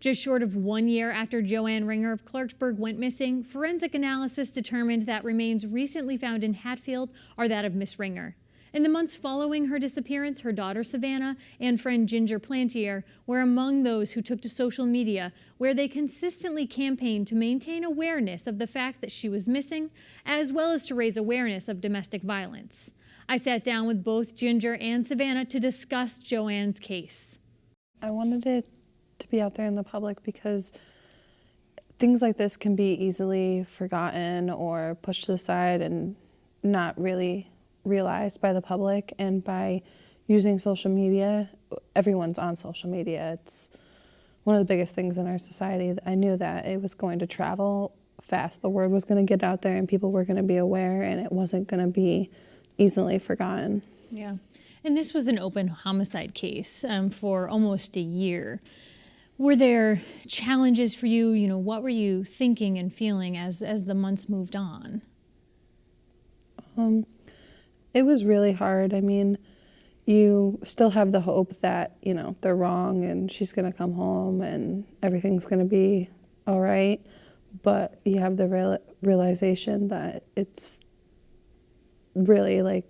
Just short of 1 year after Joanne Ringer of Clarksburg went missing, forensic analysis determined that remains recently found in Hatfield are that of Miss Ringer. In the months following her disappearance, her daughter Savannah and friend Ginger Plantier were among those who took to social media, where they consistently campaigned to maintain awareness of the fact that she was missing, as well as to raise awareness of domestic violence. I sat down with both Ginger and Savannah to discuss Joanne's case. I wanted it to be out there in the public because things like this can be easily forgotten or pushed to the side and not really realized by the public. And by using social media, everyone's on social media. It's one of the biggest things in our society. I knew that it was going to travel fast. The word was going to get out there and people were going to be aware, and it wasn't going to be easily forgotten. Yeah. And this was an open homicide case for almost a year. Were there challenges for you? You know, what were you thinking and feeling as the months moved on? It was really hard. I mean, you still have the hope that, you know, they're wrong and she's going to come home and everything's going to be all right. But you have the realization that it's really like,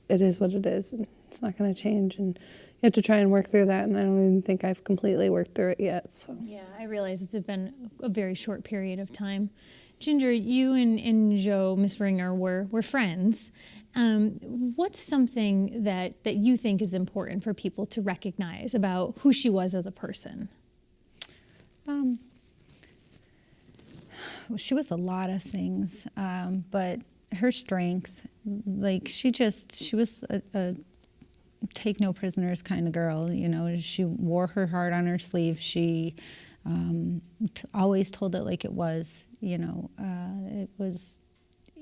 it is what it is and it's not going to change. And you have to try and work through that. And I don't even think I've completely worked through it yet. So yeah, I realize it's been a very short period of time. Ginger, you and Joe, Miss Ringer, were friends. What's something that you think is important for people to recognize about who she was as a person? She was a lot of things, but her strength, like she was a take no prisoners kind of girl. You know, she wore her heart on her sleeve. She always told it like it was. You know, it was.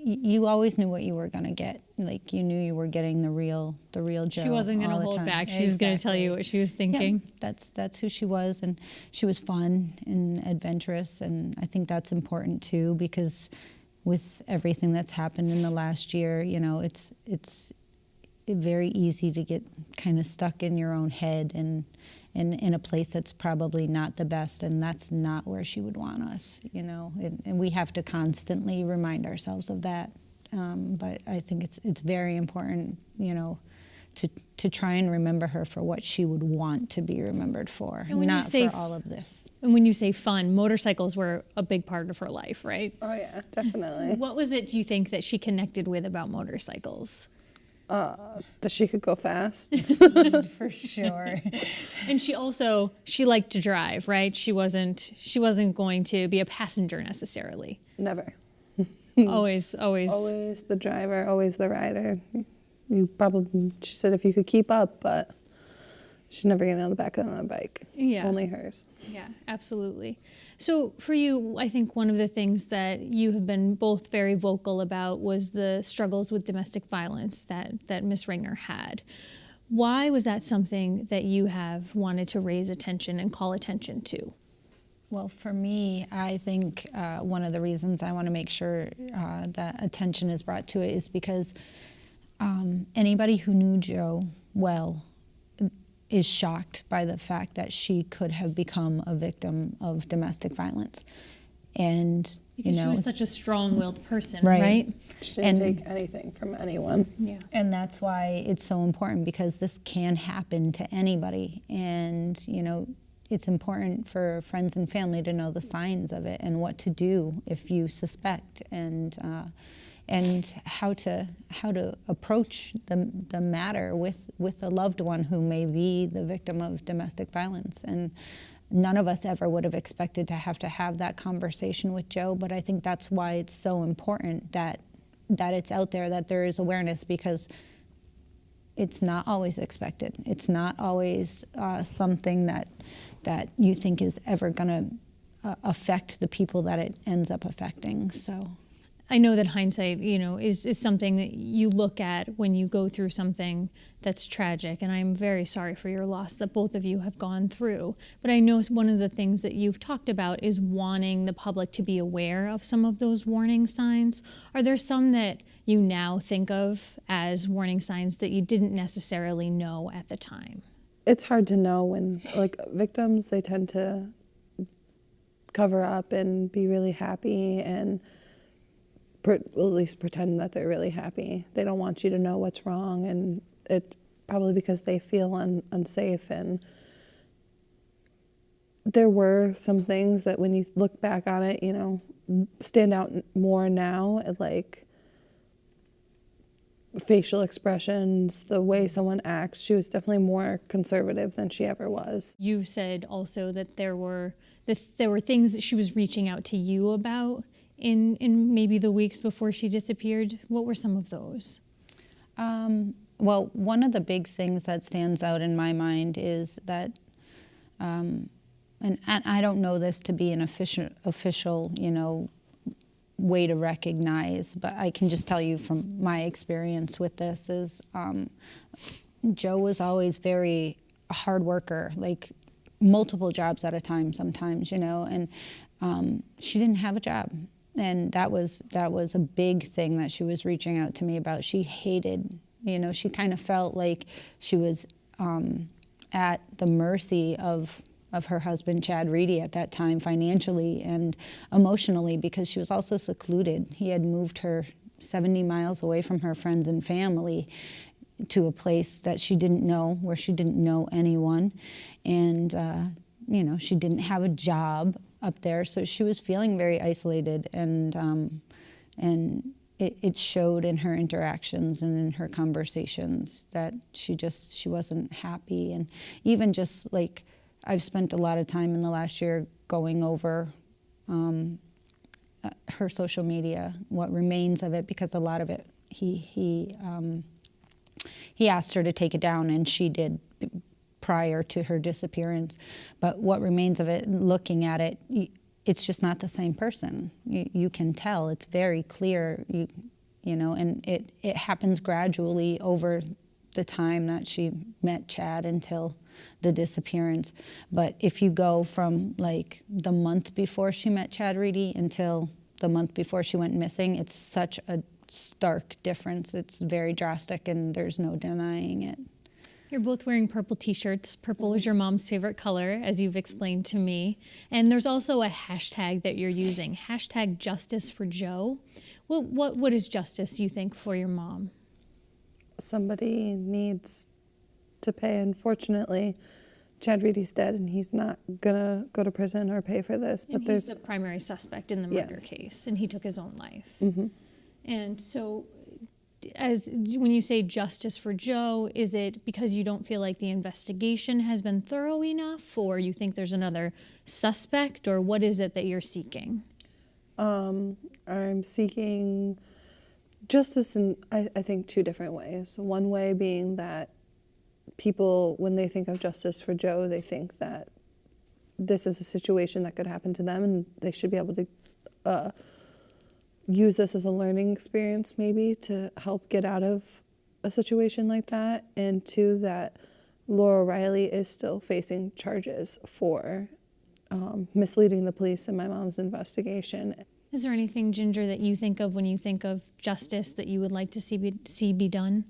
You always knew what you were gonna get. Like you knew you were getting the real Joe. She wasn't gonna hold back. She was gonna tell you what she was thinking. Yeah, that's who she was, and she was fun and adventurous, and I think that's important too, because with everything that's happened in the last year, you know, it's very easy to get kind of stuck in your own head and in a place that's probably not the best, and that's not where she would want us, you know, and we have to constantly remind ourselves of that. But I think it's very important, you know, to try and remember her for what she would want to be remembered for, not for all of this. And when you say fun, motorcycles were a big part of her life, right? Oh yeah, definitely. What was it, do you think, that she connected with about motorcycles? That she could go fast. For sure. And she liked to drive, right? She wasn't going to be a passenger necessarily. Never. Always the driver, always the rider. She said if you could keep up, but she's never getting on the back of a bike. Yeah. Only hers. Yeah, absolutely. So for you, I think one of the things that you have been both very vocal about was the struggles with domestic violence that Miss Ringer had. Why was that something that you have wanted to raise attention and call attention to? Well, for me, I think one of the reasons I want to make sure that attention is brought to it is because anybody who knew Joe well is shocked by the fact that she could have become a victim of domestic violence. And, you know, she was such a strong-willed person, right? She didn't take anything from anyone. Yeah. And that's why it's so important, because this can happen to anybody. And, you know, it's important for friends and family to know the signs of it and what to do if you suspect, and how to approach the matter with a loved one who may be the victim of domestic violence. And none of us ever would have expected to have that conversation with Joe, but I think that's why it's so important that it's out there, that there is awareness, because it's not always expected. It's not always something that you think is ever going to affect the people that it ends up affecting. So I know that hindsight, you know, is something that you look at when you go through something that's tragic, and I'm very sorry for your loss that both of you have gone through. But I know one of the things that you've talked about is wanting the public to be aware of some of those warning signs. Are there some that you now think of as warning signs that you didn't necessarily know at the time? it's hard to know when, like, victims, they tend to cover up and be really happy and at least pretend that they're really happy. They don't want you to know what's wrong, and it's probably because they feel unsafe. And there were some things that when you look back on it, you know, stand out more now, like facial expressions, the way someone acts. She was definitely more conservative than she ever was. You said also that there were things that she was reaching out to you about in maybe the weeks before she disappeared. What were some of those? Well, one of the big things that stands out in my mind is that, and I don't know this to be an official, you know, way to recognize, but I can just tell you from my experience with this is Joe was always very a hard worker, like multiple jobs at a time sometimes, you know, and she didn't have a job. And that was a big thing that she was reaching out to me about. She hated, you know, she kind of felt like she was at the mercy of her husband, Chad Reedy, at that time, financially and emotionally, because she was also secluded. He had moved her 70 miles away from her friends and family to a place that she didn't know, where she didn't know anyone. And, you know, she didn't have a job up there, so she was feeling very isolated. And it showed in her interactions and in her conversations that she wasn't happy. And even just like, I've spent a lot of time in the last year going over her social media, what remains of it, because a lot of it, he asked her to take it down, and she did prior to her disappearance. But what remains of it, looking at it, it's just not the same person. You can tell, it's very clear, you know, and it happens gradually over the time that she met Chad until the disappearance. But if you go from like the month before she met Chad Reedy until the month before she went missing, it's such a stark difference. It's very drastic, and there's no denying it. You're both wearing purple t-shirts. Purple is your mom's favorite color, as you've explained to me. And there's also a hashtag that you're using, hashtag Justice for Joe. What is justice, you think, for your mom? Somebody needs to pay. Unfortunately, Chad Reedy's dead, and he's not gonna go to prison or pay for this. But he's the primary suspect in the murder case, and he took his own life. Mm-hmm. And so, when you say justice for Joe, is it because you don't feel like the investigation has been thorough enough, or you think there's another suspect, or what is it that you're seeking? I'm seeking justice in, I think, two different ways. One way being that people, when they think of justice for Joe, they think that this is a situation that could happen to them, and they should be able to use this as a learning experience, maybe, to help get out of a situation like that. And two, that Laura Riley is still facing charges for misleading the police in my mom's investigation. Is there anything, Ginger, that you think of when you think of justice that you would like to see be done?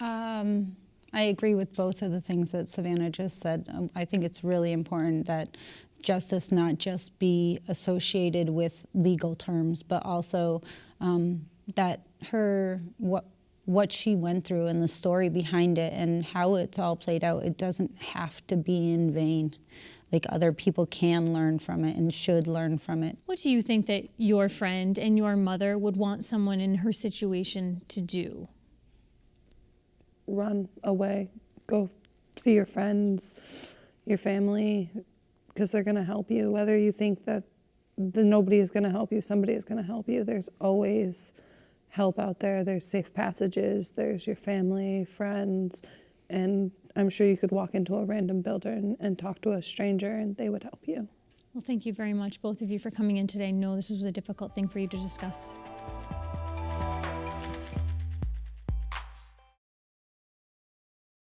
I agree with both of the things that Savannah just said. I think it's really important that justice not just be associated with legal terms, but also that what she went through and the story behind it and how it's all played out, it doesn't have to be in vain. Like, other people can learn from it and should learn from it. What do you think that your friend and your mother would want someone in her situation to do? Run away. Go see your friends, your family, because they're going to help you. Whether you think that nobody is going to help you, somebody is going to help you. There's always help out there. There's safe passages. There's your family, friends, and I'm sure you could walk into a random builder and talk to a stranger, and they would help you. Well, thank you very much, both of you, for coming in today. I know this was a difficult thing for you to discuss.